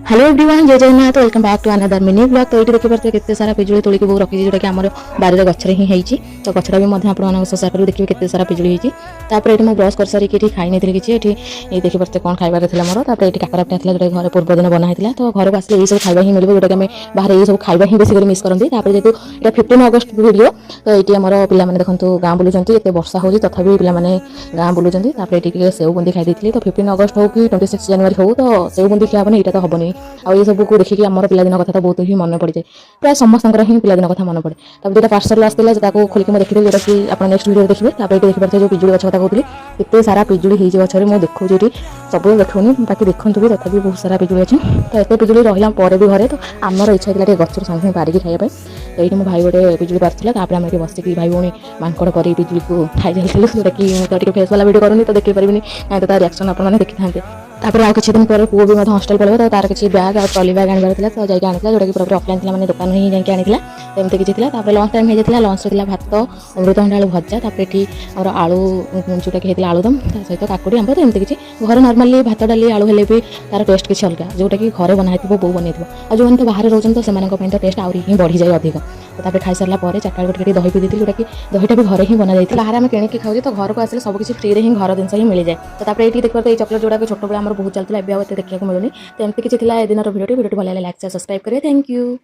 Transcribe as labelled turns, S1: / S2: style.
S1: Hello everyone, जय Jagannath. Welcome back to another mini blog. तो ये देखिए पार्थे केते सारा पिजुली तोलिक बो रखी जोटा कि आमर बारिर गछरे ही हेची। तो गछटा भी मध्य आपण मानक ससा करू देखिए केते सारा पिजुली हेची। तापर एठी मो ब्रश कर सारी कि खाई नेथिले किछि एठी ए देखिए पार्थे कोन खाइबार थिला मोर। तापर एठी काकरा पिठा थिला जोटा घरे पूर्व दिन बना हेतिला। तो घर को आसले ए सब खाइबा ही मिलबो जोटा कि हमें बाहर ए सब खाइबा ही बेसी कर मिस करंती। तापर जेतु एटा 15 अगस्त वीडियो। तो एठी हमर पिला माने देखंतु गां बुलुचंती एते वर्षा होजी तथापि पिला माने गां बुलुचंती। तापर एठी के सेव बुंदी खाइ देथिली। तो 15 अगस्त हो कि 26 जनवरी हो तो सेव बुंदी खियाबनी एटा तो हबनी। आ ये सब को देखिए आम पिलादिन कथा बहुत ही मन पड़ जाए। प्राय समस्त पिलादिन कथा मन पड़े। तब जो पार्सल आसला खोलिक मुझे देखी जोटा कि आप नेक्स्ट वीडियो देखिए। देखिए जो पिजुली गछ कथा कहती एत सारा पिजुली होती गचर मुझे देखी सब देखनी बाकी देखूँ भी तथा बहुत सारा पिजुली अच्छे। तो एत पिजुली रहा भी घरे तो आमर इच्छा था गचर सागे पारिकी खाइबा। तो ये मो भाई गोटे पिजुली पार्ला आम बस भाई भौणी मांकड़ कर पिजुली को खाई जाइलु जोटा कि मुझे फेस वाला वीडियो करूनी तो देखी पारि नहीं तो रिएक्शन आपने देखी था। तापर आ किसी दिन पर पुओ भी हॉस्टल पड़े तो तार किसी बैग और ट्रॉली बैग आने तो जाके आनी जोटा कि पूरा ऑफलाइन था मैंने दुकान ही जाके आनी एमती किसी था। लंच टाइम होता लंच था भात अमृतभंडा आलू भजा ये और आलू जोटा कि आलूदम सहित काकुड़ी आंब तो एमती किसी घर नॉर्मली भात डाली आलू हेल्ले भी तार टेस्ट किसी अलग जोटा कि घर बनाई बो बन और जो तो बाहर रोज तो से टेस्ट आहरी ही बढ़ी जाए अधिक। तो खाई सारा चार्टा बेटे दही पी दी जोटा कि दहीटा भी घरे ही बना जाए। बाहर आम किणिकी खाऊ तो घर को आसे सब किसी फ्री ही घर जिन ही मिल जाए। तो ये देखिए तो ये चॉकलेट जोड़ा छोटे बहुत चलता है, बहुत देखा मिलूनी। तो एमती किसी दिन भिडियो भल लाइक सब्सक्राइब करें। Thank you.